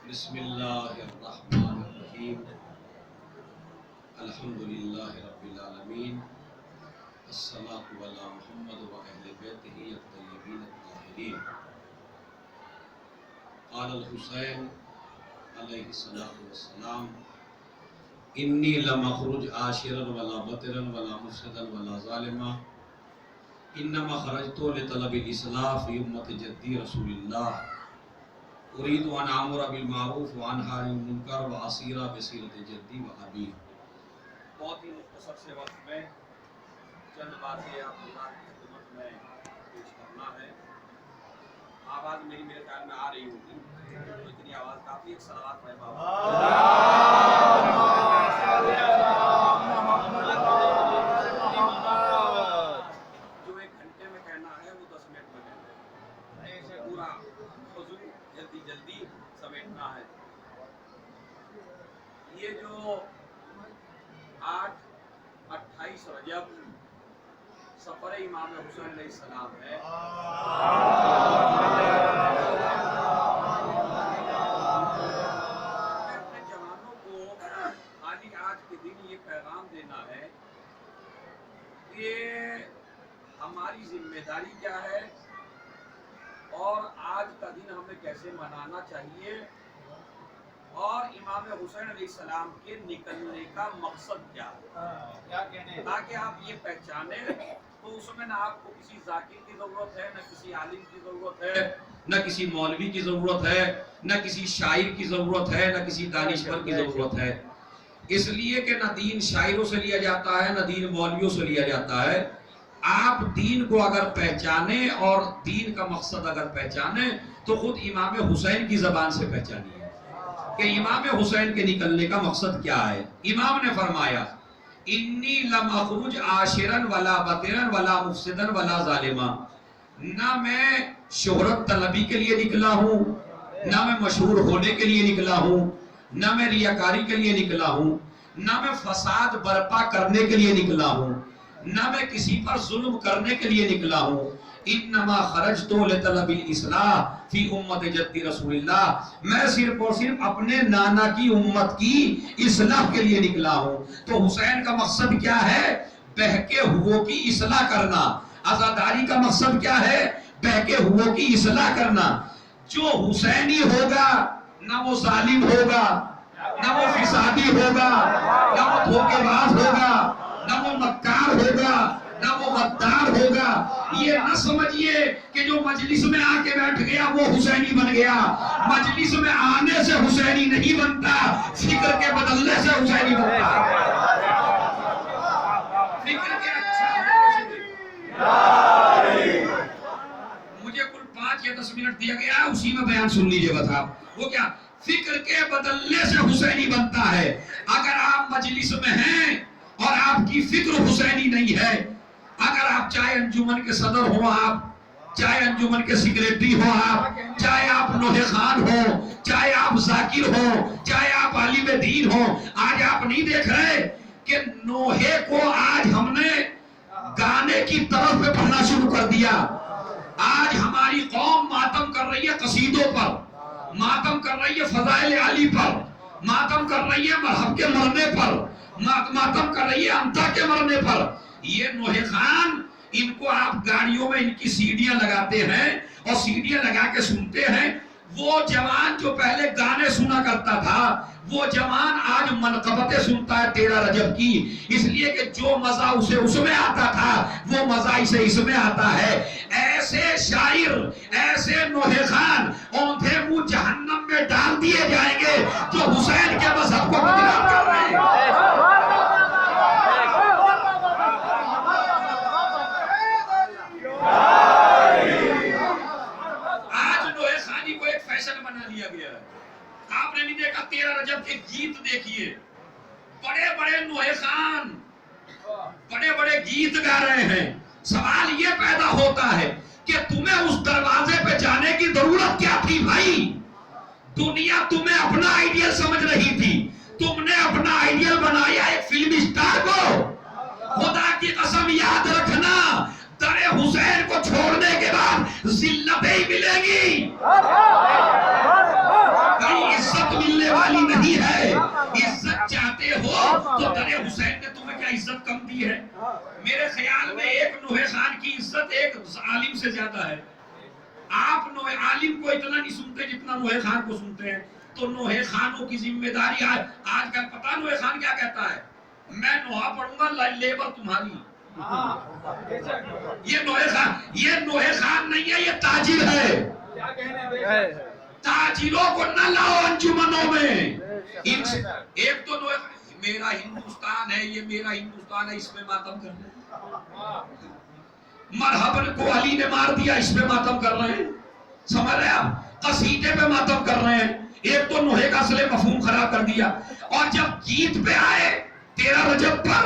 بسم اللہ الرحمن الرحیم الحمدللہ رب العالمین الصلاۃ علی محمد و اہل بیتہ الطیبین الطاہرین قال الحسین علیہ الصلاۃ والسلام انی لم اخرج عاشرا ولا بطرا ولا مفسدا ولا ظالما انما خرجت لطلب الاصلاح فی امت جدی رسول اللہ اريد ان امر بالمعروف وانهى عن المنکر واسیر بسیرت جدی و ابی۔ بہت ہی مختصر سے وقت میں چند باتیں آپ حضرات کی خدمت میں پیش کرنا ہے۔ آواز میرے خیال میں آ رہی ہوگی، تو اتنی آواز کافی ہے۔ صلوات پڑھیں جو ایک گھنٹے میں کہنا ہے وہ 10 منٹ میں کہنا ہے، پورا موضوع جلدی سمیٹنا ہے۔ یہ جو 28 رجب سفر امام حسین علیہ السلام ہے، میں اپنے جوانوں کو خالی آج کے دن یہ پیغام دینا ہے کہ ہماری ذمہ داری کیا ہے اور آج کا دن ہمیں کیسے منانا چاہیے، اور امام حسین علیہ السلام کے نکلنے کا مقصد کیا ہے، تاکہ آپ یہ پہچانیں۔ تو اس میں نہ آپ کو کسی ذاکر کی ضرورت ہے، نہ کسی عالم کی ضرورت ہے، نہ کسی مولوی کی ضرورت ہے، نہ کسی شاعر کی ضرورت ہے، نہ کسی دانشور کی ضرورت ہے۔ اس لیے کہ نہ دین شاعروں سے لیا جاتا ہے، نہ دین مولویوں سے لیا جاتا ہے۔ آپ دین کو اگر پہچانیں اور دین کا مقصد اگر پہچانیں تو خود امام حسین کی زبان سے پہچانیے کہ امام حسین کے نکلنے کا مقصد کیا ہے۔ امام نے فرمایا انی لم اخرج عاشرا ولا بطرا ولا مفسدا ولا ظالما، نہ میں شہرت طلبی کے لیے نکلا ہوں، نہ میں مشہور ہونے کے لیے نکلا ہوں، نہ میں ریاکاری کے لیے نکلا ہوں، نہ میں فساد برپا کرنے کے لیے نکلا ہوں، نہ میں کسی پر ظلم کرنے کے لیے نکلا ہوں۔ انما خرجت لطلب الاصلاح فی امت جدی رسول اللہ، میں صرف اور صرف اپنے نانا کی امت کی اصلاح کے لیے نکلا ہوں۔ تو حسین کا مقصد کیا ہے؟ بہکے ہوئوں کی اصلاح کرنا۔ عزاداری کا مقصد کیا ہے؟ بہکے ہوئوں کی اصلاح کرنا۔ جو حسینی ہوگا نہ وہ ظالم ہوگا، نہ وہ فسادی ہوگا، نہ وہ دھوکے باز ہوگا، نہ وہ مکار ہوگا، نہ وہ غدار ہوگا۔ یہ نہ سمجھیے کہ جو مجلس میں آ کے بیٹھ گیا وہ حسینی بن گیا۔ مجلس میں آنے سے حسینی نہیں بنتا، فکر کے بدلنے سے حسینی بنتا ہے۔ فکر کے اچھا مجھے کل 5 یا 10 منٹ دیا گیا، اسی میں بیان سن لیجئے بس آپ۔ وہ کیا؟ فکر کے بدلنے سے حسینی بنتا ہے۔ اگر آپ مجلس میں ہیں اور آپ کی فکر حسینی نہیں ہے، اگر آپ چاہے انجمن کے صدر ہو، آپ چاہے انجمن کے سیکریٹری ہو، آپ چاہے آپ نوحہ خان ہو، چاہے آپ ذاکر ہو، چاہے آپ عالم دین ہو، آج آپ نہیں دیکھ رہے کہ نوحے کو آج ہم نے گانے کی طرف میں پڑھنا شروع کر دیا۔ آج ہماری قوم ماتم کر رہی ہے قصیدوں پر، ماتم کر رہی ہے فضائل علی پر، ماتم کر رہی ہے مرحب کے مرنے پر، ماتم کر رہی ہے امتا کے مرنے پر۔ یہ نوحہ خان، ان کو آپ گاڑیوں میں ان کی سیڈیاں لگاتے ہیں اور سیڈیاں لگا کے سنتے ہیں۔ وہ جوان جو پہلے گانے سنا کرتا تھا، وہ جوان آج منقبتیں سنتا ہے 13 رجب کی، اس لیے کہ جو مزہ اسے اس میں آتا تھا وہ مزہ اسے اس میں آتا ہے۔ ایسے شاعر، ایسے نوحہ خان اوندھے منہ جہنم میں ڈال دیے جائیں گے جو حسین کے مذہب کو بدنام کر رہے ہیں۔ بنا لیا گیا ہے۔ آپ نے نہیں دیکھا 13 رجب کے گیت دیکھیے، بڑے بڑے نوحہ خان بڑے بڑے گیت گا رہے ہیں۔ سوال یہ پیدا ہوتا ہے کہ تمہیں اس دروازے پہ جانے کی ضرورت کیا تھی بھائی؟ دنیا تمہیں اپنا آئیڈیل سمجھ رہی تھی، تم نے اپنا آئیڈیل بنایا ایک فلم سٹار کو۔ خدا کی قسم یاد رکھنا، در حسین کو چھوڑنے کے بعد ذلتیں ہی ملیں گی، کہیں عزت تو درے حسین نے تمہیں کیا عزت کم دی ہے؟ میرے خیال میں ایک نوحے خان کی عزت ایک عالم سے زیادہ ہے. آپ نوحے عالم کو اتنا نہیں سنتے جتنا نوحے خان کو سنتے ہیں. تو نوحے خانوں کی ذمہ داری آج کل پتا نوحے خان کیا کہتا ہے؟ میں نوحہ پڑھوں گا لیبر تمہاری. یہ نوحے خان نہیں ہے، یہ تاجر ہے. تاجروں کو نہ لاؤ انجمنوں میں. ایک تو میرا ہندوستان ہے، یہ میرا ہندوستان ہے، اس میں ماتم کر رہے ہیں. مرحبن کو علی نے مار دیا، اس پہ ماتم کر رہے ہیں. سمجھ رہے آپ؟ قصیدے پہ ماتم کر رہے ہیں. ایک تو نوحے کا اصل مفہوم خراب کر دیا. اور جب گیت پہ آئے 13 رجب پر،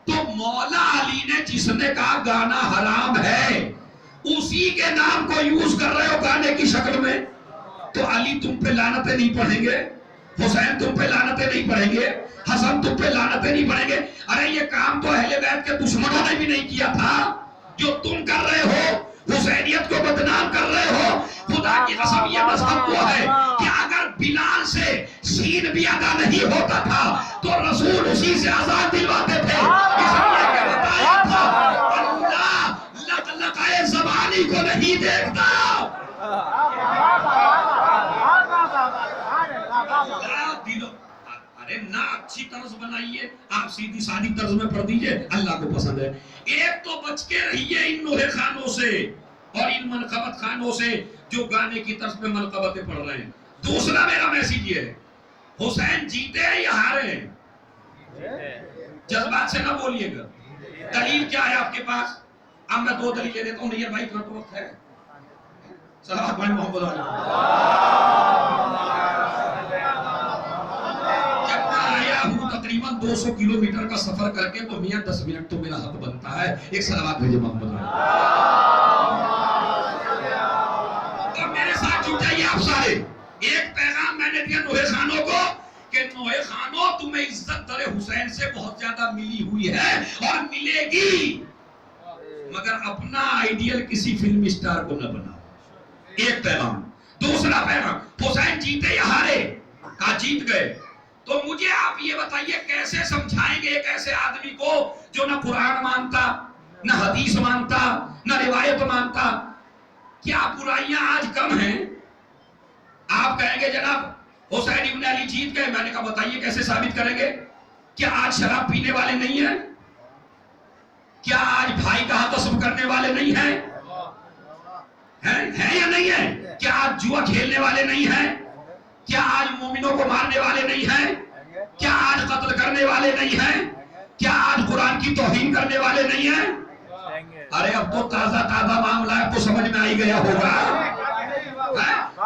تو مولا علی نے جس نے کہا گانا حرام ہے، اسی کے نام کو یوز کر رہے ہو گانے کی شکل میں. تو علی تم پہ لعنتیں نہیں پڑھیں گے، حسین تم پہ لعنتیں نہیں پڑھیں گے، حسن تم پہ لعنتیں نہیں پڑھیں گے. ارے یہ کام تو اہل بیت کے دشمنوں نے بھی نہیں کیا تھا جو تم کر رہے ہو. حسینیت کو بدنام کر رہے ہو. خدا کی قسم یہ مذہب وہ ہے کہ اگر بلال سے سین بھی ادا نہیں ہوتا تھا تو رسول اسی سے آزاد دلواتے تھے. اس لیے کہ بتایا تھا اللہ لقلقۂ زبانی کو نہیں دیکھتا. ارے نہ اچھی طرز بنائیے، آپ سیدھی سادی طرز میں پڑھ دیجئے، اللہ کو پسند ہے. ایک تو بچ کے رہیے ان نوحے خانوں سے اور ان منقبت خانوں سے جو گانے کی طرز پہ منقبتیں پڑھ رہے ہیں. دوسرا میرا میسیج یہ ہے، حسین جیتے ہیں یا ہارے ہیں؟ جذبات سے نہ بولیے گا. دلیل کیا ہے آپ کے پاس؟ اب میں 2 دلیلیں دیتا ہوں. نہیں بھائی اتنا تو وقت ہے. صلوات بھائی محمد علیہ. جب میں آیا ہوں تقریباً 200 کلومیٹر کا سفر کر کے، تو میاں 10 منٹ تو میرا حق بنتا ہے ایک صلوات بھیجے محمد علیہ. اور میرے ساتھ جڑ جائیے آپ سارے. ایک پیغام میں نے دیا نوحے خانوں کو کہ نوحے خانوں تمہیں عزت در حسین سے بہت زیادہ ملی ہوئی ہے اور ملے گی، مگر اپنا آئیڈیل کسی فلم اسٹار کو نہ بناؤ. ایک پیغام. دوسرا پیغام، حسین جیتے یا ہارے؟ کہا جیت گئے. تو مجھے آپ یہ بتائیے کیسے سمجھائیں گے ایک ایسے آدمی کو جو نہ قرآن مانتا، نہ حدیث مانتا، نہ روایت مانتا؟ کیا برائیاں آج کم ہیں؟ آپ کہیں گے جناب حسین ابن علی جیت گئے. میں نے کہا بتائیے کیسے ثابت کریں گے؟ کیا آج شراب پینے والے نہیں ہیں؟ کیا آج بھائی کا غصب کرنے والے نہیں ہیں؟ ہیں یا نہیں ہیں؟ کیا آج جوا کھیلنے والے نہیں ہیں؟ کیا آج مومنوں کو مارنے والے نہیں ہیں؟ کیا آج قتل کرنے والے نہیں ہیں؟ کیا آج قرآن کی توہین کرنے والے نہیں ہیں؟ ارے اب تو تازہ معاملہ ہے، تو سمجھ میں آئی گیا ہوگا.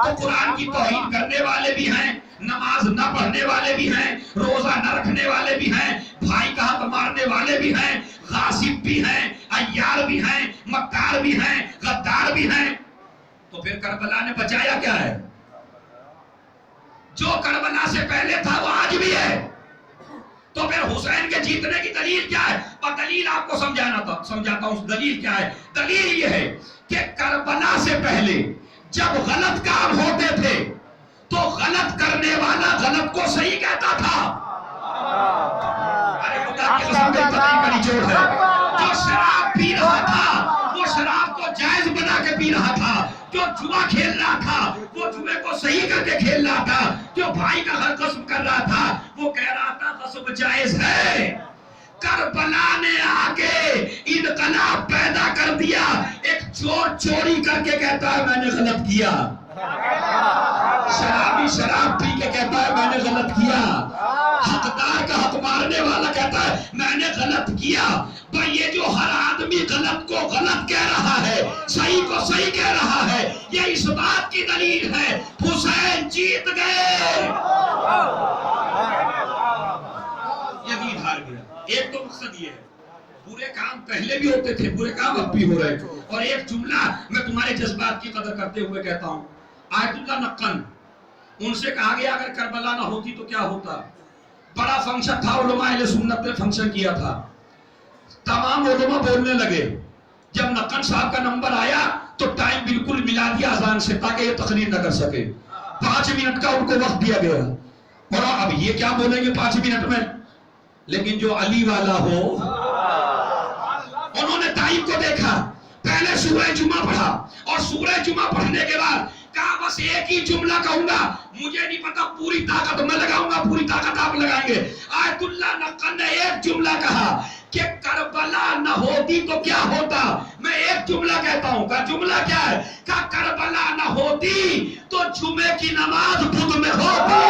تو قرآن کی توہین کرنے والے بھی ہیں، نماز نہ پڑھنے والے بھی ہیں، روزہ نہ رکھنے والے بھی ہیں، بھائی کا حق مارنے والے بھی ہیں، غاصب بھی ہیں، عیار بھی ہیں، مکار بھی ہیں، غدار بھی ہیں. تو پھر کربلا نے بچایا کیا ہے؟ جو کربلا سے پہلے تھا وہ آج بھی ہے. تو پھر حسین کے جیتنے کی دلیل کیا ہے؟ اور دلیل آپ کو سمجھاتا ہوں. دلیل کیا ہے؟ دلیل یہ ہے کہ کربلا سے پہلے جب غلط کام ہوتے تھے تو غلط کرنے والا غلط کو صحیح کہتا تھا. ارے خدا کی قسم کا نچوڑ ہے. جو شراب پی رہا تھا وہ شراب کو جائز بنا کے پی رہا تھا. جو جوا کھیل رہا تھا وہ جوے کو صحیح کر کے کھیل رہا تھا. جو بھائی کا حق غصب کر رہا تھا وہ کہہ رہا تھا غصب جائز ہے. کربلا نے آگے انقلاب پیدا کر دیا. ایک چور چوری کر کے کہتا ہے میں نے غلط کیا. شرابی شراب پی کے کہتا ہے میں نے غلط کیا. حقدار کا حق مارنے والا کہتا ہے میں نے غلط کیا. بھئی یہ جو ہر آدمی غلط کو غلط کہہ رہا ہے، صحیح کو صحیح کہہ رہا ہے، یہ اس بات کی دلیل ہے حسین جیت گئے. یزید ہار گیا. ایک تو مقصد یہ ہے برے کام پہلے بھی ہوتے تھے، برے کام اب بھی ہو رہے. اور ایک جملہ میں تمہارے جذبات کی قدر کرتے ہوئے کہتا ہوں. آیت اللہ نقن، ان سے کہا گیا اگر کربلا نہ ہوتی تو کیا ہوتا. بڑا فنکشن تھا، علماء اہل سنت نے فنکشن کیا تھا. تمام علماء بولنے لگے. جب نقن صاحب کا نمبر آیا تو ٹائم بالکل ملا دیا اذان سے تاکہ یہ تقریر نہ کر سکے. 5 منٹ کا ان کو وقت دیا گیا. اور اب یہ کیا بولیں گے 5 منٹ میں؟ لیکن جو علی والا ہو انہوں نے ٹائم کو دیکھا، پہلے سورہ جمعہ پڑھا اور سورہ جمعہ پڑھنے کے بعد کہا بس ایک ہی جملہ کہوں گا، مجھے نہیں پتا پوری طاقت میں لگاؤں گا، پوری طاقت آپ لگائیں گے۔ آیت اللہ نقل نے ایک جملہ کہا کہ کربلا نہ ہوتی تو کیا ہوتا۔ میں ایک جملہ کہتا ہوں، کا جملہ کیا ہے؟ کہ کربلا نہ ہوتی تو جمعے کی نماز بدھ میں ہوتی۔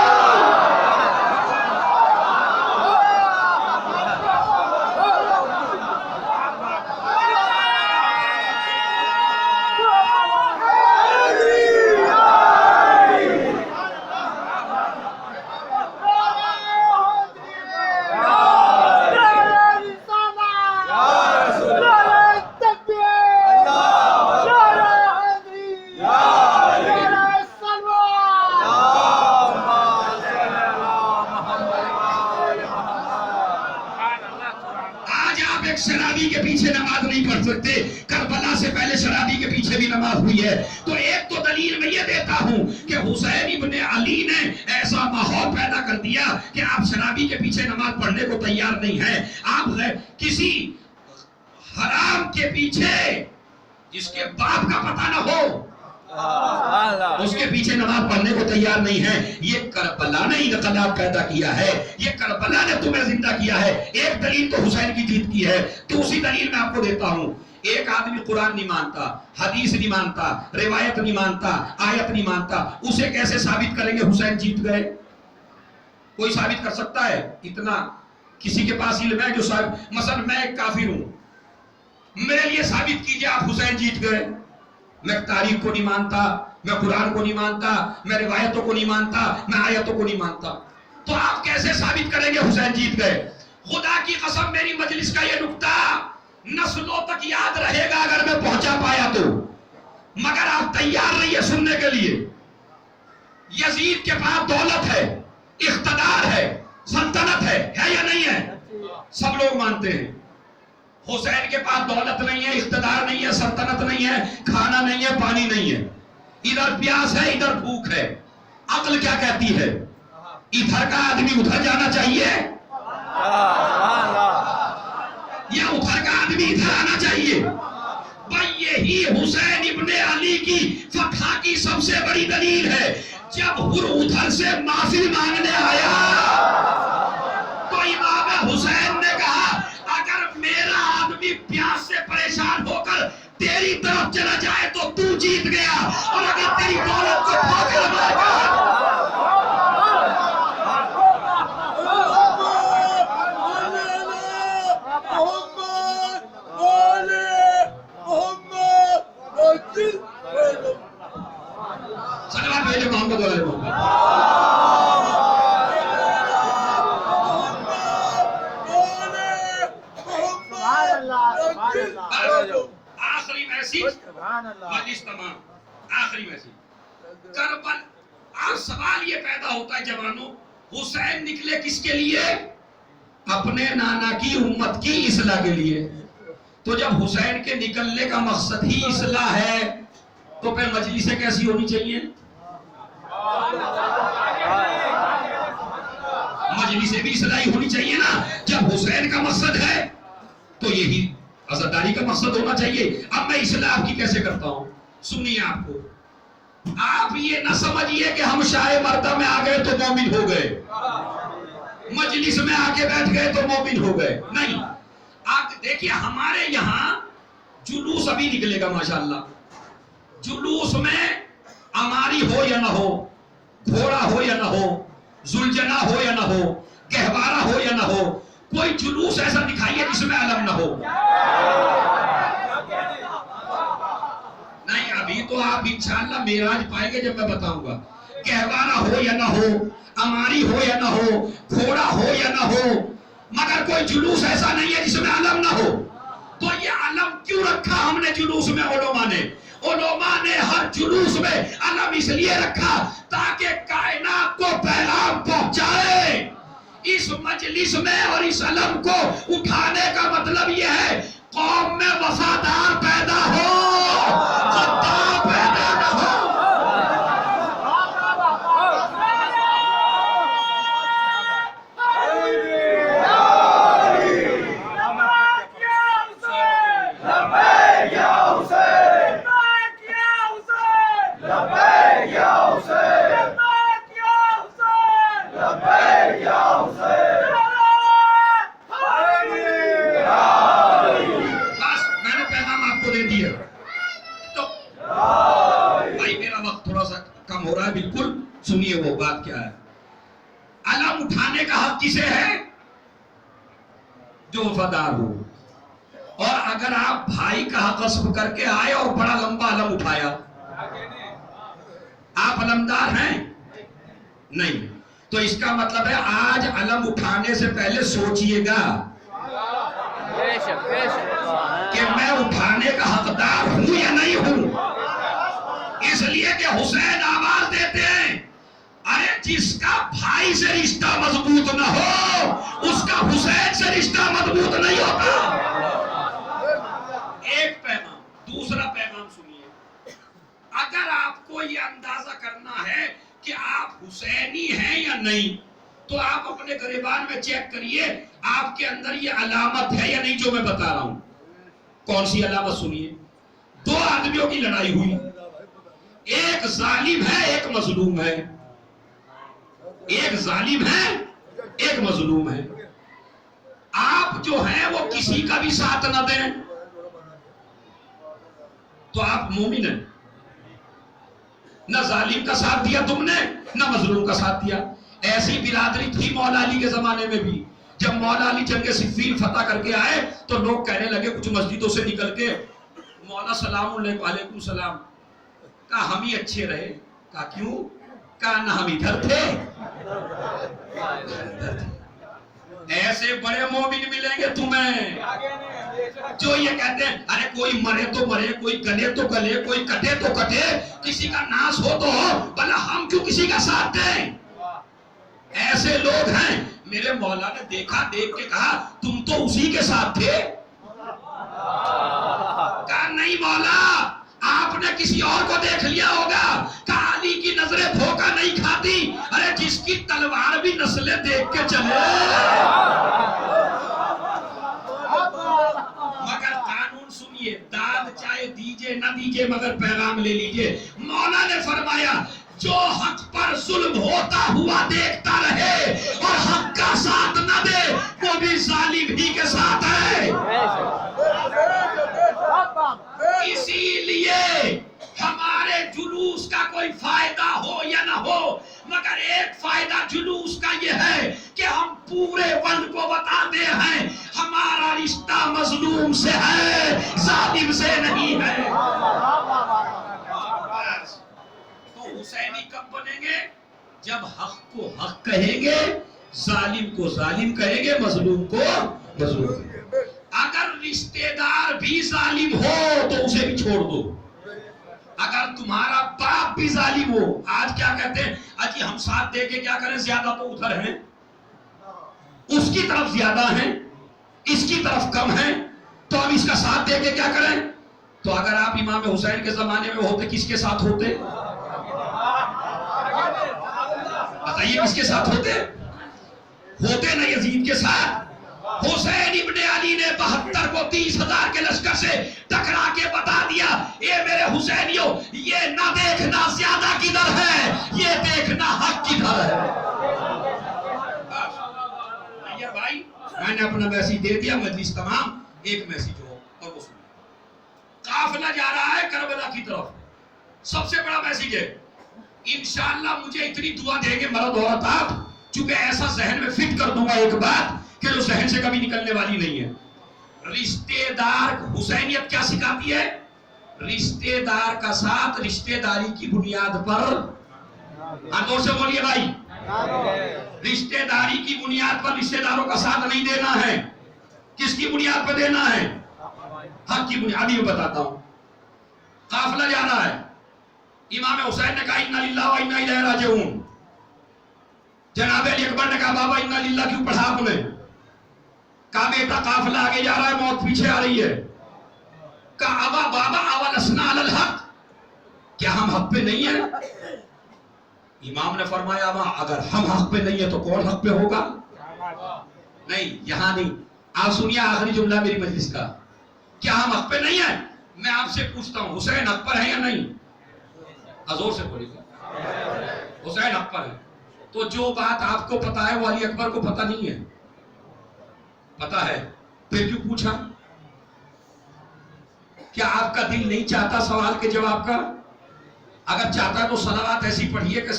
شرابی کے پیچھے نماز نہیں پڑھ سکتے، کربلا سے پہلے شرابی کے پیچھے بھی نماز ہوئی ہے۔ تو ایک تو دلیل میں یہ دیتا ہوں کہ حسین ابن علی نے ایسا ماحول پیدا کر دیا کہ آپ شرابی کے پیچھے نماز پڑھنے کو تیار نہیں ہیں۔ آپ کسی حرام کے پیچھے جس کے باپ کا پتہ نہ ہو اس کے پیچھے نماز پڑھنے کو تیار نہیں ہے۔ یہ کربلا نے انقلاب پیدا کیا ہے، یہ کربلا نے تمہیں زندہ کیا ہے۔ ایک دلیل تو حسین کی جیت کی ہے، دوسری دلیل میں آپ کو دیتا ہوں۔ ایک آدمی قرآن نہیں مانتا، حدیث نہیں مانتا، روایت نہیں مانتا، آیت نہیں مانتا، اسے کیسے ثابت کریں گے حسین جیت گئے؟ کوئی ثابت کر سکتا ہے؟ اتنا کسی کے پاس علم ہے جو مثلا میں ایک کافر ہوں، میرے لیے ثابت کیجئے آپ حسین جیت گئے۔ میں تاریخ کو نہیں مانتا، میں قرآن کو نہیں مانتا، میں روایتوں کو نہیں مانتا، میں آیتوں کو نہیں مانتا، تو آپ کیسے ثابت کریں گے حسین جیت گئے؟ خدا کی قسم میری مجلس کا یہ نکتہ نسلوں تک یاد رہے گا اگر میں پہنچا پایا تو، مگر آپ تیار رہیے سننے کے لیے۔ یزید کے پاس دولت ہے، اقتدار ہے، سلطنت ہے یا نہیں ہے؟ سب لوگ مانتے ہیں۔ حسین کے پاس دولت نہیں ہے، اقتدار نہیں ہے، سلطنت نہیں ہے، کھانا نہیں ہے، پانی نہیں ہے، ادھر پیاس ہے، ادھر بھوک ہے۔ عقل کیا کہتی ہے؟ ادھر کا آدمی ادھر جانا چاہیے یا ادھر کا آدمی ادھر آنا چاہیے؟ بھائی یہی حسین ابن علی کی فتح کی سب سے بڑی دلیل ہے۔ جب ہر ادھر سے معافی مانگنے آیا تو امام حسین نے کہا اگر میرا آدمی پیاس سے پریشان ہو کر تیری طرف چلا جائے تو تو جیت گیا، اور اگر تیری دولت کو ٹھوکر مار کر صلوات بھیجو محمد علیہ محمد۔ آخری میسیج مجلس تمام، آخری میسیج کربل۔ آپ سوال یہ پیدا ہوتا ہے جوانوں، حسین نکلے کس کے لیے؟ اپنے نانا کی امت کی اصلاح کے لیے۔ تو جب حسین کے نکلنے کا مقصد ہی اصلاح ہے تو پھر مجلسیں کیسی ہونی چاہیے؟ مجلسیں بھی اصلاحی ہونی چاہیے نا۔ جب حسین کا مقصد ہے تو یہی عزاداری کا مقصد ہونا چاہیے۔ اب میں اصلاح کی کیسے کرتا ہوں سنیے۔ آپ کو آپ یہ نہ سمجھیے کہ ہم شاہ مردہ میں آ گئے تو مومن ہو گئے، مجلس میں آ کے بیٹھ گئے تو مومن ہو گئے، نہیں۔ آپ دیکھیے ہمارے یہاں جلوس ابھی نکلے گا ماشاءاللہ، جلوس میں اماری ہو یا نہ ہو، گھوڑا ہو یا نہ ہو، زلجنا ہو یا نہ ہو، گہوارہ ہو یا نہ ہو، کوئی جلوس ایسا دکھائیے جس میں علم نہ ہو۔ نہیں ابھی تو آپ انشاءاللہ معراج پائیں گے جب میں بتاؤں گا۔ گہوارہ ہو یا نہ ہو، اماری ہو یا نہ ہو، گھوڑا ہو یا نہ ہو، مگر کوئی جلوس ایسا نہیں ہے جس میں علم نہ ہو۔ تو یہ علم کیوں رکھا ہم نے جلوس میں؟ علماء نے ہر جلوس میں علم اس لیے رکھا تاکہ کائنات کو پیغام پہنچائے۔ اس مجلس میں اور اس علم کو اٹھانے کا مطلب یہ ہے قوم میں وفادار پیدا ہو، غدار پیدا نہ ہو۔ سنیے وہ بات کیا ہے. علم اٹھانے کا حق کسے ہے؟ جو وفادار ہو. اور اگر آپ بھائی کا حق غصب کر کے آئے اور بڑا لمبا علم اٹھایا، آپ علمدار ہیں؟ نہیں. تو اس کا مطلب ہے آج علم اٹھانے سے پہلے سوچئے گا کہ میں اٹھانے کا حقدار ہوں یا نہیں ہوں. اس لیے کہ حسین آواز دیتے ہیں، ارے جس کا بھائی سے رشتہ مضبوط نہ ہو اس کا حسین سے رشتہ مضبوط نہیں ہوتا. ایک پیغام. دوسرا پیغام سنیے. اگر آپ کو یہ اندازہ کرنا ہے کہ آپ حسینی ہیں یا نہیں تو آپ اپنے گریبان میں چیک کریے آپ کے اندر یہ علامت ہے یا نہیں جو میں بتا رہا ہوں. کون سی علامت؟ سنیے. دو آدمیوں کی لڑائی ہوئی، ایک ظالم ہے ایک مظلوم ہے. ایک ظالم ہے ایک مظلوم ہے. آپ جو ہیں وہ کسی کا بھی ساتھ نہ دیں تو آپ مومن ہیں. نہ ظالم کا ساتھ دیا تم نے نہ مظلوم کا ساتھ دیا. ایسی برادری تھی مولا علی کے زمانے میں بھی. جب مولا علی جنگ صفین فتح کر کے آئے تو لوگ کہنے لگے کچھ مسجدوں سے نکل کے، مولا سلام علیکم. علیکم السلام. کہا ہم ہی اچھے رہے. کہا کیوں؟ کہا نہ ہم ادھر تھے. ایسے بڑے مومن ملیں گے تمہیں جو یہ کہتے ہیں ارے کوئی مرے تو مرے، کوئی گلے تو گلے، کوئی کٹے تو کٹے، کسی کا ناس ہو تو ہو، بھلا ہم کیوں کسی کا ساتھ دیں. ایسے لوگ ہیں. میرے مولا نے دیکھا، دیکھ کے کہا تم تو اسی کے ساتھ تھے. کہا نہیں مولا آپ نے کسی اور کو دیکھ لیا ہوگا. کہا علی کی نظریں دھوکہ نہیں کھاتی. ارے جس کی تلوار بھی نسلیں دیکھ کے چلے. مگر قانون سنیے، داد چاہے دیجئے نہ دیجئے مگر پیغام لے لیجئے. مولا نے فرمایا جو حق پر ظلم ہوتا ہوا دیکھتا رہے اور حق کا ساتھ نہ دے وہ بھی ظالم ہی کے ساتھ ہے. اسی لیے ہمارے جلوس کا کوئی فائدہ ہو یا نہ ہو مگر ایک فائدہ جلوس کا یہ ہے کہ ہم پورے ون کو بتاتے ہیں ہمارا رشتہ مظلوم سے ہے، ظالم سے نہیں ہے. تو حسینی کب بنیں گے؟ جب حق کو حق کہیں گے، ظالم کو ظالم کہیں گے، مظلوم کو مظلوم. اگر رشتہ دار بھی ظالم ہو تو اسے بھی چھوڑ دو. اگر تمہارا باپ بھی ظالم ہو، آج کیا کہتے ہیں اجی ہم ساتھ دے کے کیا کریں، زیادہ تو ادھر ہیں، اس کی طرف زیادہ ہیں، اس کی طرف کم ہیں، تو ہم اس کا ساتھ دے کے کیا کریں. تو اگر آپ امام حسین کے زمانے میں ہوتے کس کے ساتھ ہوتے؟ بتائیے کس کے ساتھ ہوتے؟ ہوتے نہ یزید کے ساتھ. حسین ابن علی نے 72 کو 30,000 کے لشکر سے ٹکرا کے بتا دیا اے میرے حسینیوں یہ نہ دیکھنا زیادہ کدھر ہے، یہ دیکھنا حق کدھر ہے. بھائی میں نے اپنا میسیج دے دیا، مجلس تمام. ایک میسیج ہو اور وہ سنو. قافلہ جا رہا ہے کربلا کی طرف. سب سے بڑا میسیج ہے انشاءاللہ مجھے اتنی دعا دیں گے مرد عورت آپ، چونکہ ایسا ذہن میں فٹ کر دوں گا ایک بات کہ جو ذہن سے کبھی نکلنے والی نہیں ہے. رشتہ دار حسینیت کیا سکھاتی ہے؟ رشتہ دار کا ساتھ رشتہ داری کی بنیاد پر. زور سے بولیے بھائی. رشتہ داری کی بنیاد پر رشتہ داروں کا ساتھ نہیں دینا ہے. کس کی بنیاد پر دینا ہے؟ حق کی بنیاد. ابھی میں بتاتا ہوں. قافلہ جا رہا ہے. امام حسین نے کہا انا للہ و انا الیہ راجعون. جناب علی اکبر نے کہا بابا انا للہ کیوں پڑھا آپ نے؟ کہا بیٹا قافلہ آگے جا رہا ہے، موت پیچھے آ رہی ہے. کہا ابا بابا اولسنا علی الحق، کیا ہم حق پہ نہیں ہیں؟ امام نے فرمایا اگر ہم حق پہ نہیں ہیں تو کون حق پہ ہوگا؟ نہیں یہاں نہیں. آپ سنیے آخری جملہ میری مجلس کا. کیا ہم حق پہ نہیں ہیں؟ میں آپ سے پوچھتا ہوں حسین حق پر ہے یا نہیں؟ حضور سے بولیے حسین حق پر ہے. تو جو بات آپ کو پتا ہے وہ علی اکبر کو پتا نہیں ہے. پتا ہے پھر کیوں پوچھا؟ کیا آپ کا دل نہیں چاہتا سوال کے جواب کا؟ اگر چاہتا ہے تو صلوات ایسی پڑھیے کہ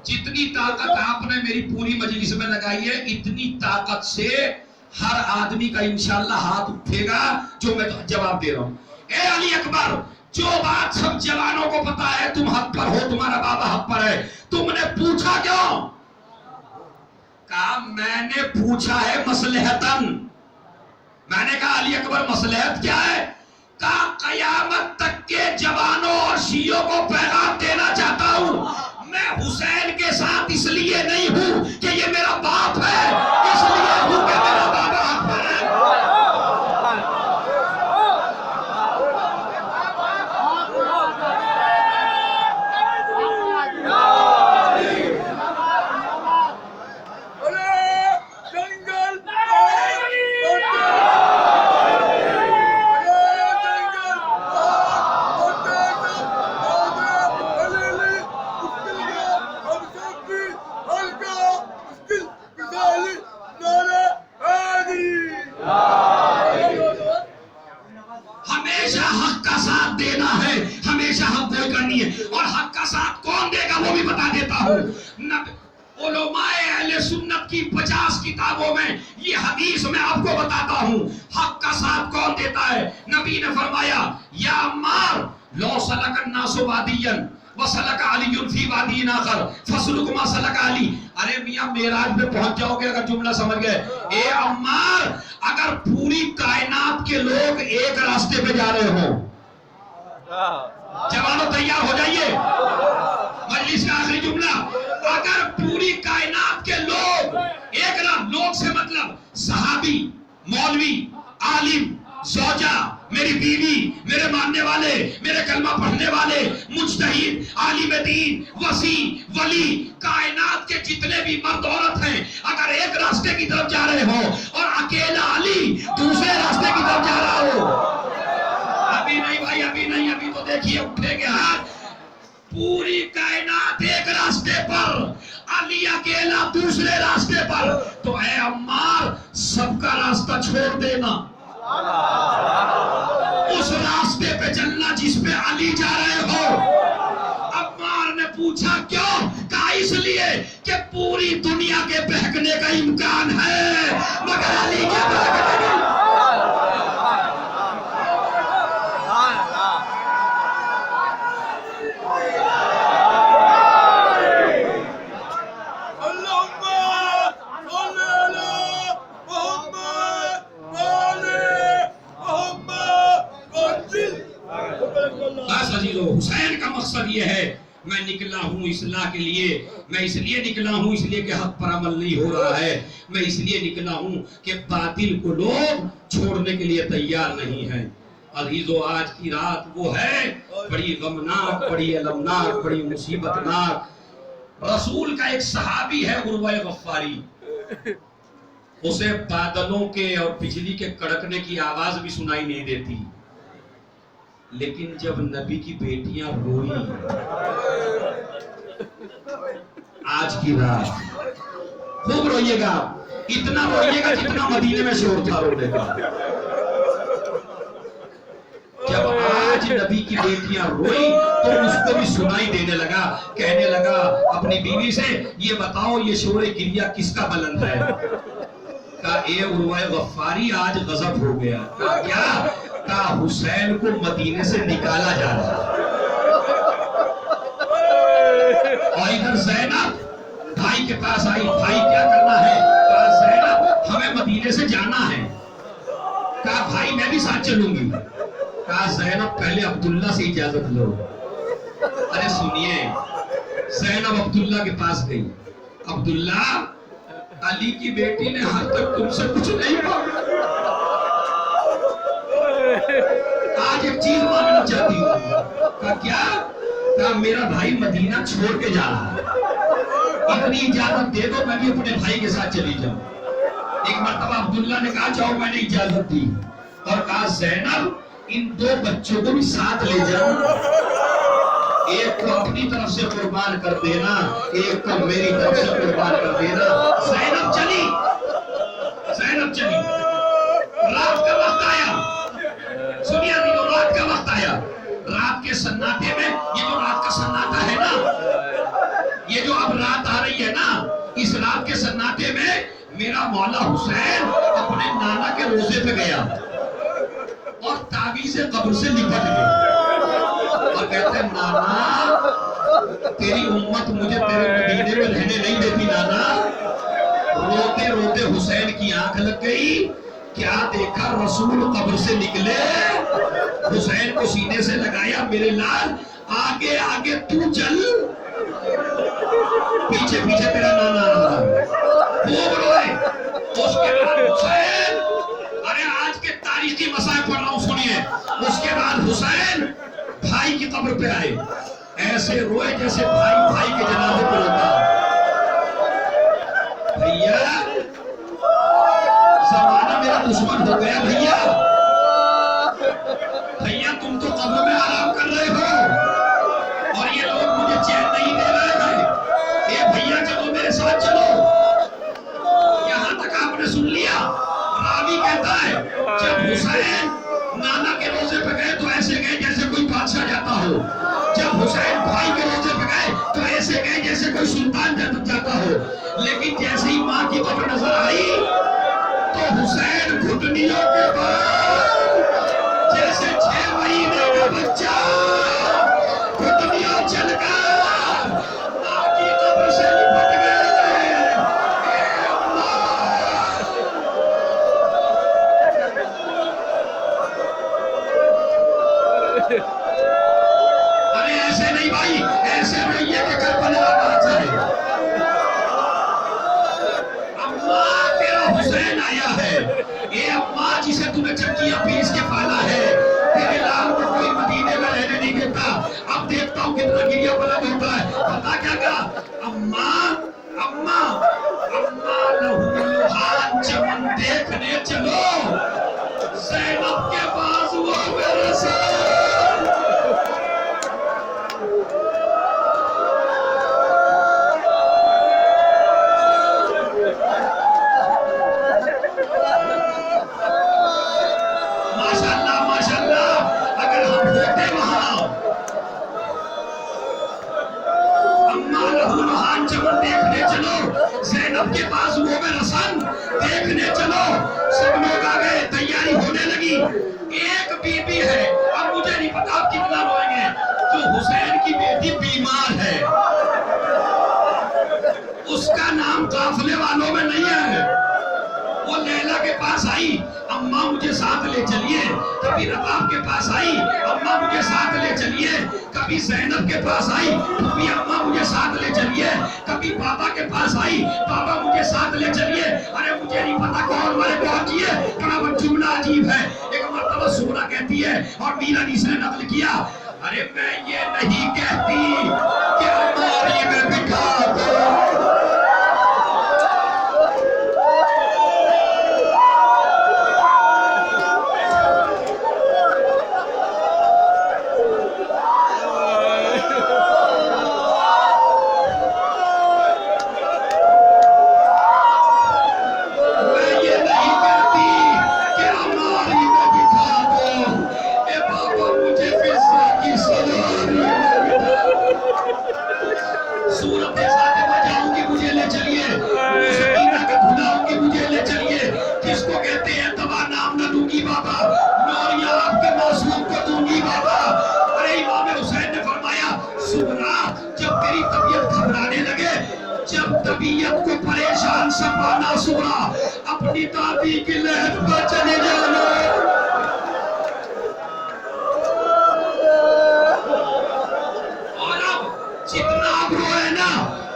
جتنی طاقت آپ نے میری پوری مجلس میں لگائی ہے اتنی طاقت سے ہر آدمی کا انشاءاللہ ہاتھ اٹھے گا جو میں جواب دے رہا ہوں. اے علی اکبر، جو بات سب جوانوں کو پتا ہے تم حق پر ہو، تمہارا بابا حق پر ہے، تم نے پوچھا کیوں؟ کہا میں نے پوچھا ہے مصلحتاً. میں نے کہا علی اکبر مصلحت کیا ہے؟ کہا قیامت تک کے جوانوں اور شیعوں کو پیغام دینا چاہتا ہوں، میں حسین کے ساتھ اس لیے نہیں ہوں کہ یہ میرا باپ ہے، اس لیے ہوں کہ میرا بابا حق پر ہے. ہمیشہ حق کا ساتھ دینا ہے، ہمیشہ حق بول کرنی ہے. اور حق کا ساتھ کون دے گا وہ بھی بتا دیتا ہوں. علماء اہل سنت کی 50 کتابوں میں یہ حدیث میں آپ کو بتاتا ہوں حق کا ساتھ کون دیتا ہے. نبی نے فرمایا یا عمار لو سلک الناس وادیا وسلک علی فی وادی آخر فسلک ما سلک علی. ارے میاں معراج پہ پہنچ جاؤ گے اگر جملہ سمجھ گئے. اے عمار اگر پوری کائنات کے لوگ ایک راستے پہ جا رہے ہوں، جوانوں تیار ہو جائیے، مجلس کا آخری جملہ، اگر پوری کائنات کے لوگ ایک لوگ سے مطلب صحابی، مولوی، عالم، زوجہ، میری بیوی، میرے ماننے والے، میرے کلمہ پڑھنے والے، مجتہد، عالم دین، وسیع، ولی، کائنات کے جتنے بھی مرد عورت ہیں اگر ایک راستے کی طرف جا رہے ہو اور اکیلا علی دوسرے راستے کی طرف جا رہا ہو، ابھی نہیں بھائی، ابھی نہیں، ابھی تو دیکھیے اٹھے گے ہاتھ. پوری کائنات ایک راستے پر، علی اکیلا دوسرے راستے پر، تو اے عمار سب کا راستہ چھوڑ دینا، اس راستے پہ چلنا جس پہ علی جا رہے ہو. عمار نے پوچھا کیوں؟ کہا اس لیے کہ پوری دنیا کے بہکنے کا امکان ہے مگر علی کے بہکنے کا. حسین کا مقصد یہ ہے میں نکلا ہوں اصلاح کے لیے، میں اس لیے نکلا ہوں اس لیے کہ حق پر عمل نہیں ہو رہا ہے، میں اس لیے نکلا ہوں کہ باطل کو لوگ چھوڑنے کے لیے تیار نہیں ہیں. عزیزو آج کی رات وہ ہے بڑی غمناک، بڑی المناک، بڑی مصیبت ناک. رسول کا ایک صحابی ہے عروہ غفاری، اسے بادلوں کے اور بجلی کے کڑکنے کی آواز بھی سنائی نہیں دیتی، لیکن جب نبی کی بیٹیاں روئی آج کی رات، خوب روئیے گا، اتنا روئیے گا جتنا مدینے میں شور تھا رونے کا. جب آج نبی کی بیٹیاں روئی تو اس کو بھی سنائی دینے لگا، کہنے لگا اپنی بیوی سے یہ بتاؤ یہ شور گریہ کس کا بلند ہے؟ کہا اے عروہ غفاری آج غضب ہو گیا. کہا کیا؟ کہا حسین کو مدینے سے نکالا جا رہا. اور ادھر زینب بھائی کے پاس آئی، بھائی کیا کرنا ہے؟ کہا زینب ہمیں مدینے سے جانا ہے. کہا بھائی میں بھی ساتھ چلوں گی. کہا زینب پہلے عبداللہ سے اجازت لو. ارے سنیے، زینب عبداللہ کے پاس گئی. عبداللہ علی کی بیٹی نے حال تک تم سے کچھ نہیں مانگا، آج ایک چیز مانگنا چاہتی کہا کیا؟ کہا میرا بھائی مدینہ چھوڑ کے جا رہا ہے، اتنی اجازت دے دو میں بھی اپنے بھائی کے ساتھ چلی جاؤں۔ ایک مرتبہ عبداللہ نے کہا جاؤ، میں نے اجازت دی اور کہا زینب ان 2 بچوں کو بھی ساتھ لے جاؤں، ایک کو اپنی طرف سے قربان کر دینا، ایک کو میری طرف سے قربان کر دینا۔ زینب چلی، زینب چلی۔ رات کا وقت آیا، سنیا دیو، رات کا وقت آیا۔ رات کے سناٹے میں، یہ جو رات کا سناٹا ہے نا، یہ جو اب رات آ رہی ہے نا، اس رات کے سناٹے میں میرا مولا حسین اپنے نانا کے روزے پہ گیا اور تعویذ قبر سے لپٹ گیا اور کہتے ہیں نانا تیری امت مجھے تیرے مدینے میں رہنے نہیں دیتی نانا۔ روتے روتے حسین کی آنکھ لگ گئی، کیا دیکھا؟ رسول قبر سے نکلے، حسین کو سینے سے لگایا، میرے لال آگے آگے تو چل، پیچھے پیچھے تیرا نانا آ رہا۔ خوب روئے۔ اس کے بعد حسین، ارے آج کے تاریخی مسائل پڑھ رہا ہوں سنیے، اس کے بعد حسین بھائی کی قبر پہ آئے، ایسے روئے جیسے بھائی بھائی کے جنازے پہ روتا۔ بھیا زمانہ میرا دشمن ہو گیا، بھیا بھیا تم تو قبر میں آرام کر رہے ہو اور یہ لوگ مجھے چین نہیں دے رہے ہیں، اے بھیا چلو میرے ساتھ چلو۔ یہاں تک آپ نے سن لیا؟ راوی کہتا ہے جب حسین نانا کے روزے پہ گئے تو ایسے گئے جیسے کوئی بادشاہ جاتا ہو، جب حسین بھائی کے روزے پہ گئے تو ایسے گئے جیسے کوئی سلطان جاتا ہو، لیکن جیسے ہی ماں کی قبر نظر آئی تو حسین گھٹنیوں کے بال جیسے 6 مہینے کا بچہ گھٹنیوں چل کر ماں کی قبر سے لپٹ گئے۔ ارے ایسے نہیں بھائی، ایسے نہیں ہے کہ کربلا آباد جائے۔ اماں تیرا حسین آیا ہے، اے اماں جسے تمہیں چکیاں پیس کے پالا ہے، تیرے لال کو کوئی مدینے میں رہنے نہیں دیتا۔ اب دیکھتا ہوں کتنا گریا بلند ہوتا ہے۔ پتا کیا کہا؟ اماں اماں اماں لہو لہان چمن دیکھنے چلو، زینب کے بازوؤں میں رسول۔ زینب کے پاس وہ میں رسن دیکھنے چلو، سب لوگ آ گئے، تیاری ہونے لگی۔ ایک بی بی ہے، اب مجھے نہیں پتا آپ کتنا روئیں گے، جو حسین کی بیٹی بیمار ہے، اس کا نام قافلے والوں میں نہیں ہے۔ وہ لیلا کے پاس آئی، اماں مجھے ساتھ لے چلیے، کبھی رباب کے پاس آئی، اماں مجھے ساتھ لے چلیے، کبھی زینب کے پاس آئی، کبھی اماں مجھے ساتھ لے چلیے، کبھی بابا کے پاس آئی، بابا مجھے ساتھ لے چلیے۔ ارے مجھے نہیں پتا کون والے کون کیے، بڑا وہ جملہ عجیب ہے۔ ایک مرتبہ سورہ کہتی ہے اور میرا نیس نے نقل کیا، ارے میں یہ نہیں کہتی کہ الماری میں بٹھا دو، طبیعت کو پریشان سپانا سورا اپنی دادی کی لہر پر چلے جانا۔ اور اب جتنا اب روئے نا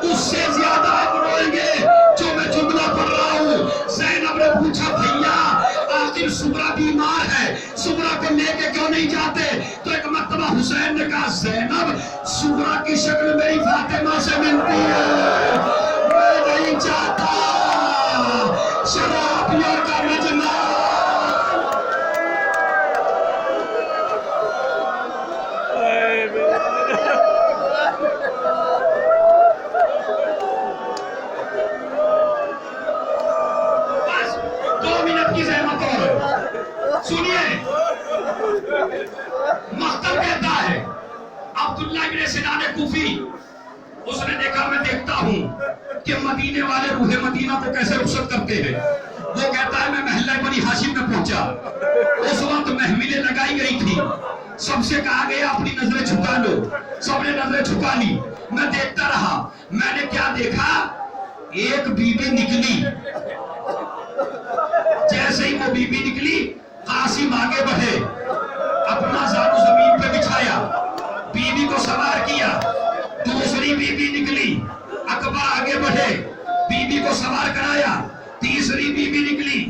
اس سے زیادہ اب روئیں گے جو میں جملہ پڑھ رہا ہوں۔ زینب نے پوچھا بھیا آخر سبرا بیمار ہے، سبرا کو لے کے کیوں نہیں جاتے؟ تو ایک مرتبہ حسین نے کہا زینب سغرا کی شکل میری فاطمہ سے ملتی ہے، میں نہیں چاہتا شرابیوں کا مجمع۔ بس 2 منٹ کی زحمت اور سنیے، مختم کہتا ہے عبداللہ ابن سنان کوفی، اس نے دیکھا میں دیکھتا ہوں کہ مدینے والے روح مدینہ کو کیسے رخصت کرتے ہیں۔ وہ کہتا ہے میں محلہ بنی ہاشم میں پہنچا، اس وقت محملیں لگائی گئی تھی، سب سے کہا گیا اپنی نظریں چھپا لو، سب نے نظریں چھپا لی۔ میں دیکھتا رہا، میں نے کیا دیکھا، ایک بی بی نکلی، جیسے ہی وہ بی بی نکلی قاسم آگے بڑھے، اپنا زانو زمین پہ بچھایا، بی بی کو سوار کیا، دوسری بی بی نکلی، اکبر آگے بڑھے، بی بی کو سوار کرایا، تیسری بی بی نکلی،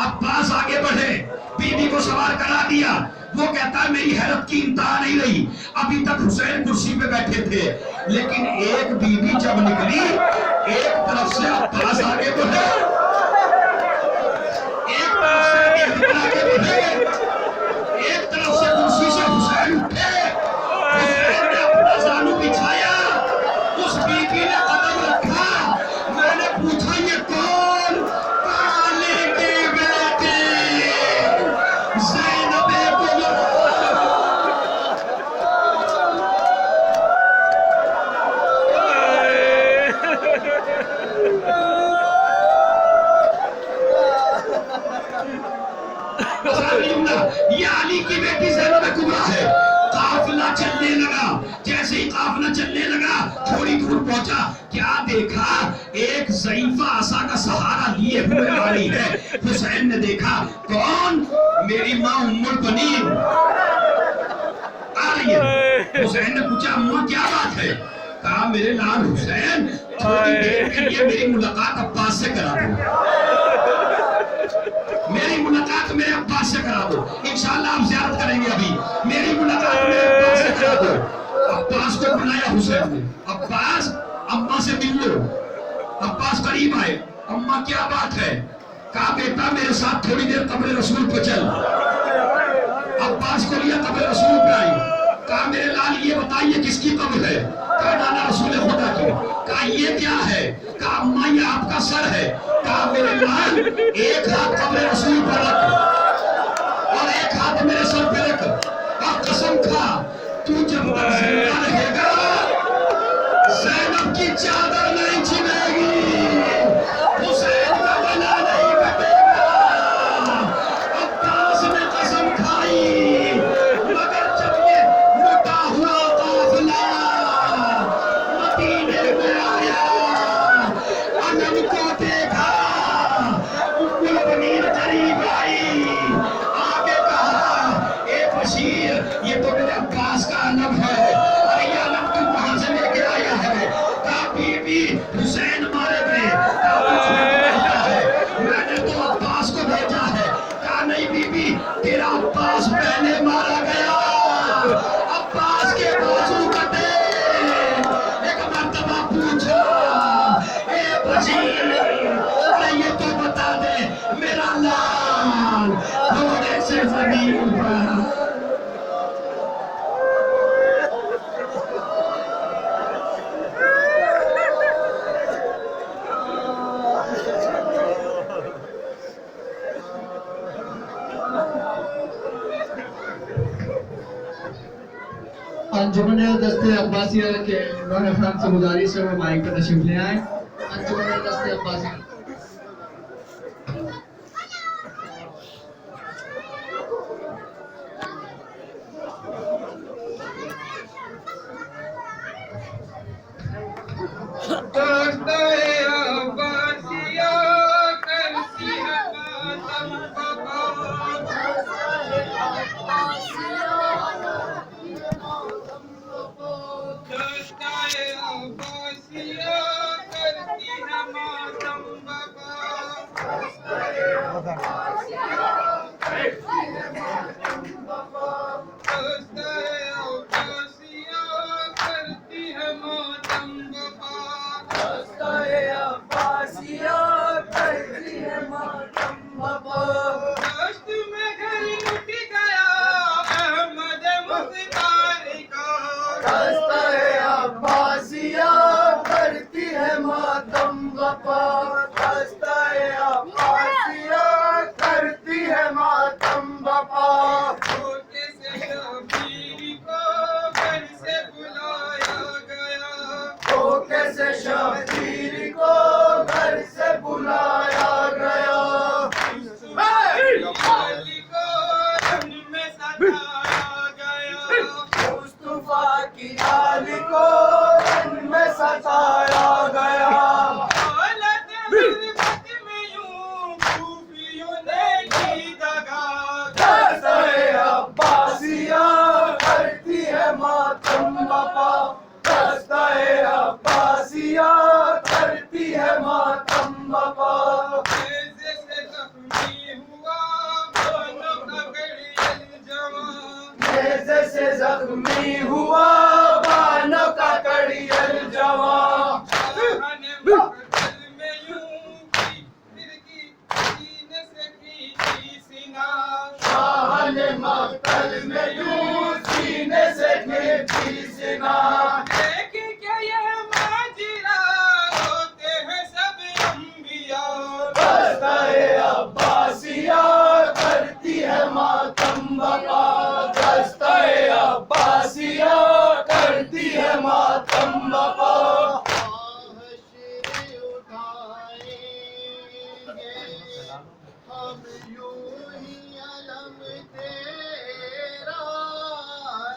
عباس آگے بڑھے، بی بی کو سوار کرا دیا۔ وہ کہتا ہے میری حیرت کی انتہا نہیں رہی، ابھی تک حسین کرسی پہ بیٹھے تھے، لیکن ایک بی بی جب نکلی، ایک طرف سے عباس آگے بڑھے، ایک طرف سے اکبر آگے بڑھے، ایک طرف سے کرسی سے حسین اٹھے، حسین نے اپنا زانو بچھایا، اس بی بی نے قدم رکھا، میں نے پوچھا یہ کون؟ علی کی بیٹی زینب کبریٰ۔ یہ علی کی بیٹی زینب کبریٰ ہے۔ قافلہ چلنے لگا، جیسے ہی قافلہ چلنے لگا تھوڑی دور پہنچا، کیا دیکھا، ایک ضعیفہ عصا کا سہارا لیے ہوئے آ رہی ہے۔ حسین نے دیکھا کون؟ میری ماں ام البنین آ رہی ہے۔ حسین نے پوچھا اماں کیا بات ہے؟ کہا میرے لال حسین تھوڑی دیر کے لیے میری ملاقات عباس سے کرا دو، میری ملاقات میرے عباس سے کرا دو، انشاءاللہ آپ زیارت کریں گے، ابھی میری ملاقات میرے عباس سے کرا دو۔ عباس کو بلایا حسین نے، عباس اماں سے مل لو۔ عباس قریب آئے، اماں کیا بات ہے؟ کہا بیٹا میرے ساتھ تھوڑی دیر قبر رسول پہ چل۔ عباس کو لیا قبر رسول پہ آئی، کہا میرے لال یہ بتائیے کس کی قبر ہے؟ کہا نانا رسول خدا کی۔ کہا یہ کیا ہے؟ کہا اماں یہ آپ کا سر ہے۔ کہا میرے لال ایک ہاتھ قبر رسول پر رکھ اور ایک ہاتھ میرے سر پہ رکھ اور قسم کھا تو جب تک زندہ رہے گا زینب کی چادر نہیں چھنے گی، حسین کا گلا نہیں کٹے گا۔ عباس نے قسم کھائی، مگر جب یہ لٹا ہوا قافلہ مدینے میں آیا، علم کو دیکھا، ام البنین قریب آئی، آگے کہا اے بشیر یہ تو میرے عباس کا علم ہے، ارے یہ علم تو کہاں سے لے کے آیا ہے؟ کہا بی بی حسین مارے گئے۔ کہا مجھ میں بھیجا ہے، میں نے تو عباس کو بھیجا ہے۔ کہا نہیں بی بی تیرا عباس پہلے مارا گیا، عباس کے بازو کٹے۔ ایک مرتبہ پوچھا اے بشیر ارے یہ تو بتا دے میرا لال تھوڑے سے زمین پر انجمن دست عباسیہ کے نون افراد سے گزارش ہے وہ مائک پر تشریف لے آئیں۔ انجمن دست عباسیہ بپا دستائے عباسیہ کرتی ہے ماتم بپا چھوٹے سے شبیر کو گھر سے بلایا گیا دھوکے سے شبیر کو گھر سے بلایا گیا علی کو رن میں ستایا گیا مصطفیٰ کی آل کو رن میں ستایا گیا حالت غربت میں یوں خوفیوں نے کی دگا دستائے عباسیہ کرتی ہے ماتم بپا دستائے عباسیہ کرتی ہے ماتم بپا نیزے سے زخمی ہوا بانوں کا گڑیل جوان نیزے سے زخمی ہوا بانوں کا کڑیل جوان شاہن مقتل میں یوں کی فرقی سینے سے کھینچی سینا شاہ نے مقتل میں یوں سینے سے کھینچی سنا دیکھ کے یہ ماجرا روتے ہیں سب انبیاء دستائے عباسیہ کرتی ہے ماتم بپا دستائے عباسیہ کرتی ہے ماتم بپا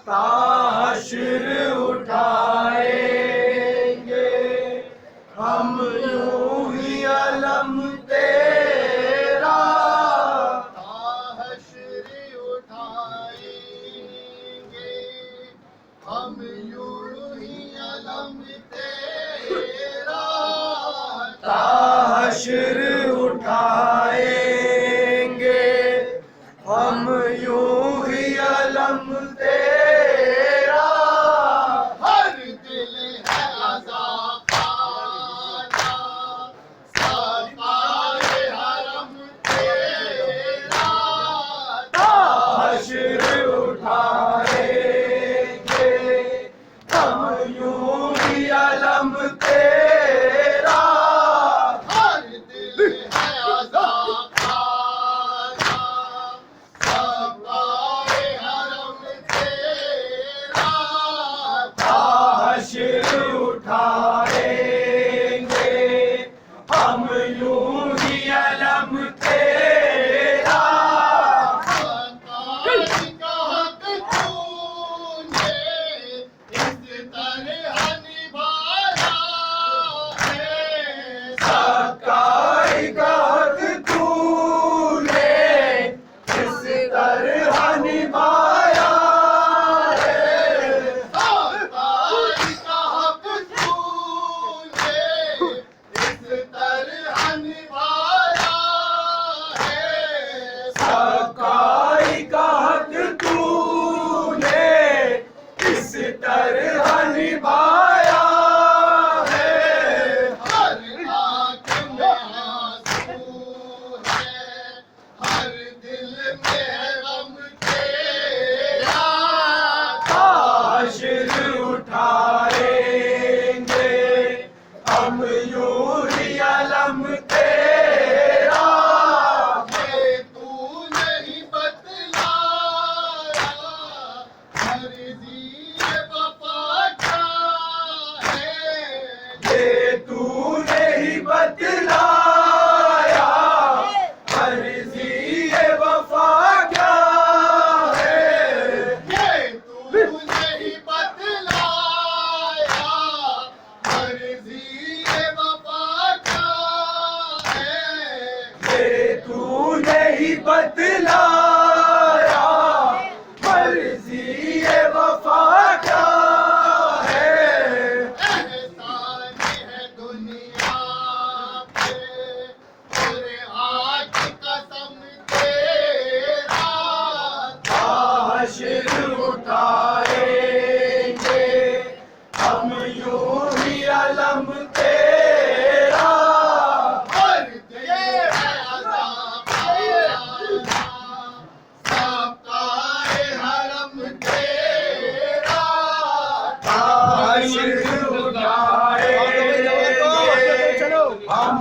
حشر اٹھائیں گے ہم یوں ہی علم تیرا حشر اٹھائیں گے ہم یوں ہی علم تیرا حشر اٹھائیں گے ہم یوں ہی علم تیرا ہر دل ہے عذاب پانا ستائے حرم تیرا حشر اٹھائیں گے ہم یوں ہی علم تیرا ہر دل ہے عذاب پانا ستائے حرم تیرا حشر اٹھائیں گے ہم یوں ہی علم تیرا سکائی کا حق تو نے اس طرح نبھایا ہے سکائی کا حق تو نے اس طرح نبھایا ہے سکائی کا حق تو نے اس طرح نبھایا ہے ہر آنکھ میں آنسو ہے ہر دل میں غم تیرا حشر اٹھائیں گے ہم یوں ہی علم تیرا یہ تو نہیں بتلایا مرضی وفا کیا ہے یہ تو نہیں بتلایا مرضی وفا کیا ہے یہ تو نہیں بتلایا مرضی وفا کیا ہے یہ تو نہیں بتلایا مرضی وفا کیا ہے احسان ہے دنیا پہ اور آج قسم تیرا حشر اٹھائیں گے ہم یوں ہی علم تیرا ہر دل ہے عذاب ستائے حرم تیرا حشر اٹھائیں گے ہم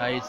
28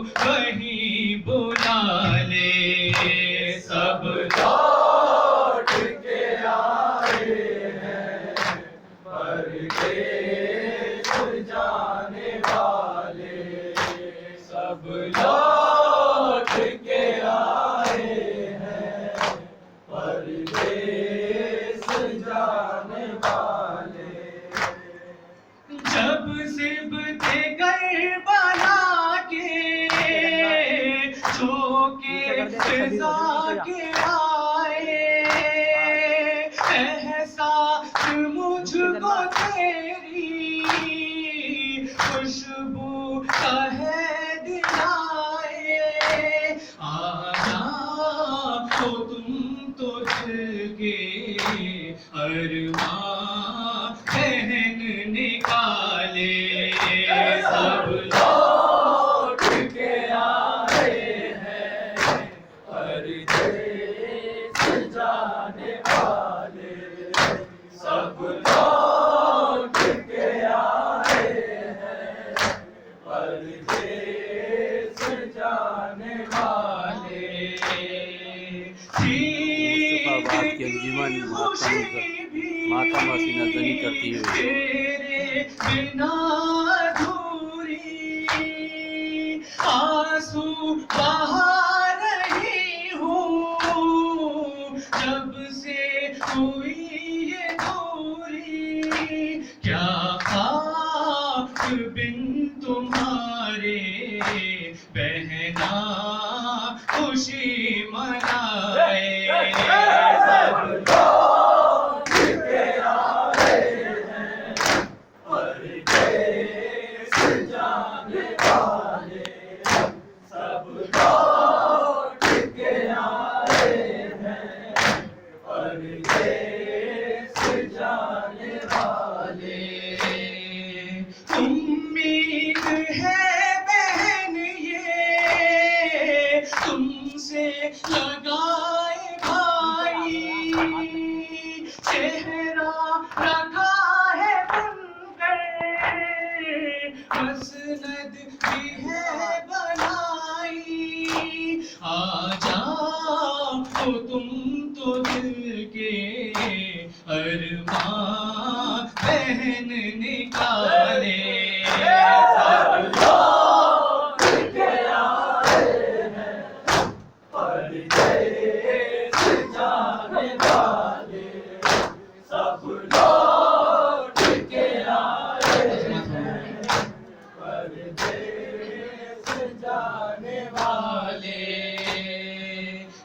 وہیں بلا لے سب لوٹ کے آئے ہیں پردیس جانے والے سب لوٹ کے آئے ہیں پردیس جانے والے جب سبت کربلا کے چوکے فضا کے آئے احساس مجھ کو تیری خوشبو کا ہے دلائے آجا تو تم تو دل کے ارماں بہن نکالے سب لوٹ کے آئے ہیں پردیس جانے والے سب لوٹ کے آئے ہیں پردیس جانے والے مصطفیٰ کی انجمن ماتم حسینہ زنی کرتی ہوئی تیرے بنا ادھوری آنسو بہا رہی ہوں جب سے ہوئی یہ دوری کیا خاک بن تمہارے بہنا خوشی منائے سب لوٹ کے آئے ہیں پردیس جانے والے سب لوٹ کے آئے ہیں پردیس جانے والے امید ہے بہن یہ تم سے لگائے بھائی چہرہ رکھا ہے بن کر مسند بھی ہے بنائی آ جاؤ تو تم تو دل کے ارماں بہن نکالے سب لوٹ کے آئے ہیں پردیس جانے والے سب لوٹ کے آئے ہیں پردیس جانے والے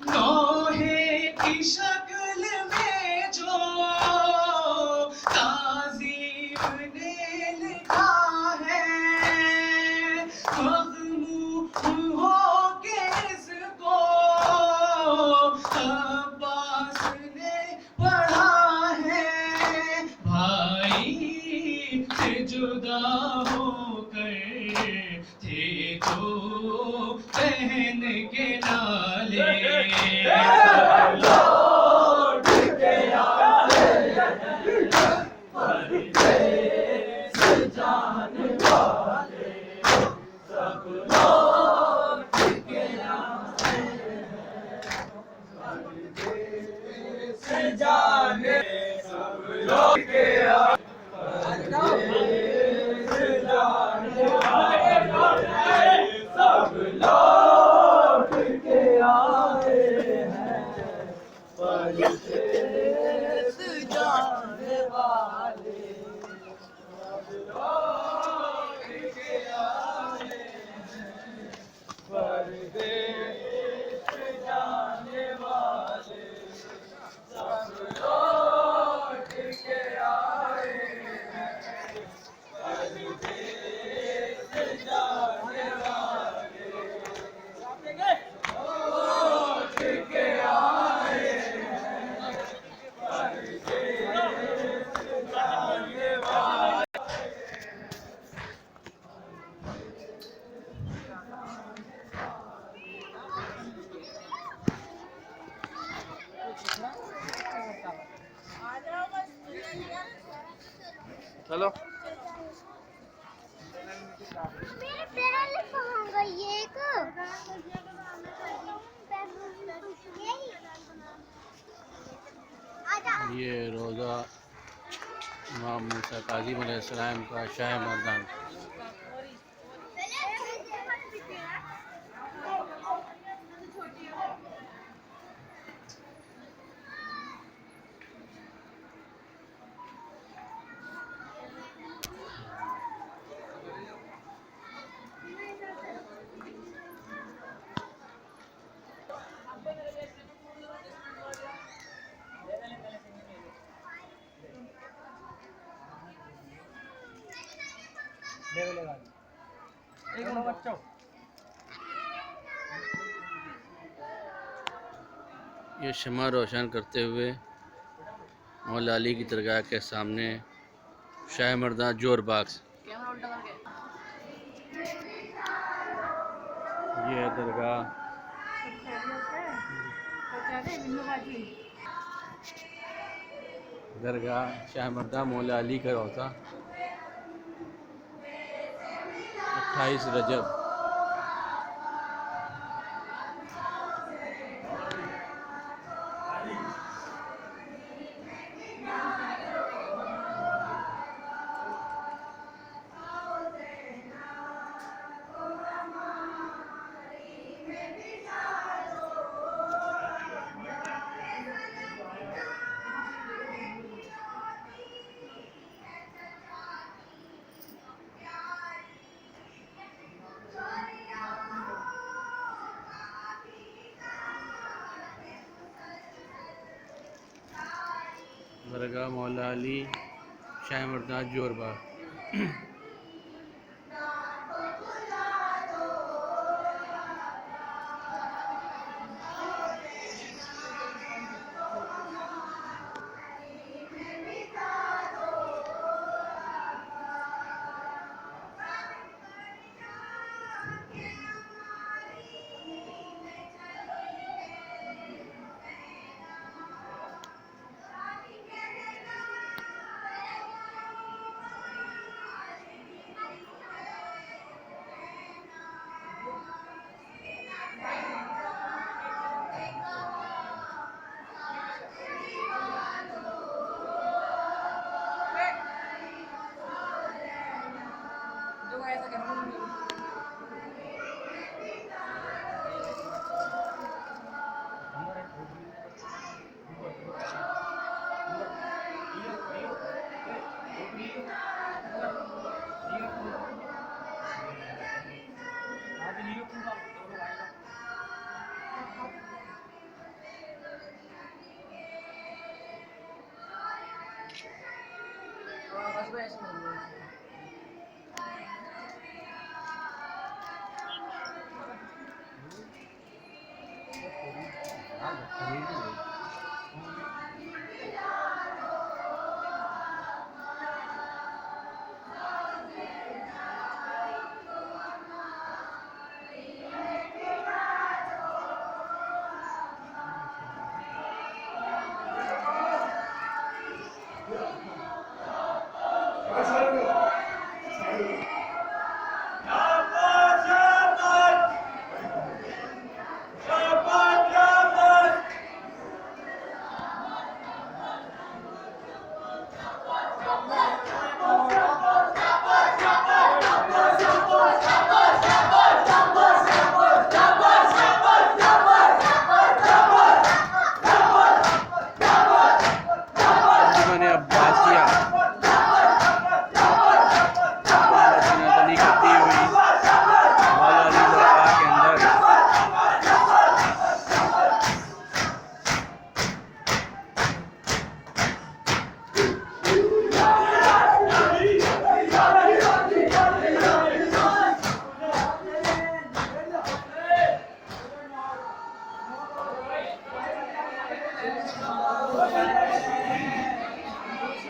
نوحے کی شکل میں جو تعظیم نے لکھا ہے مغموم ہو کے اس کو عباس نے پڑھا ہے بھائی سے جدا ہو کر تھے جو بہن کے نالے لوٹ کے آئے ہیں پردیس جانے والے سب لوٹ کے آئے ہیں پردیس جانے سب لوٹ کے آئے پردیس جانے والے سب لوٹ کے آئے ہیں پردیس جانے والے سب لوٹ کے آئے ہیں پردیس جانے والے سب لوٹ کے آئے ہیں پردیس جانے والے لوٹ کے آئے ہیں پردیس جانے والے چلو میرے پیروں یہ روضہ امام موسیٰ کاظم علیہ السلام کا شاہ مردان. یہ شمع روشن کرتے ہوئے مولا علی کی درگاہ کے سامنے شاہ مردان جوہر باغ. یہ درگاہ شاہ مردان مولا علی کا روضہ 28 رجب. درگاہ مولا علی شاہ مردان جوہر باغ. Thank you.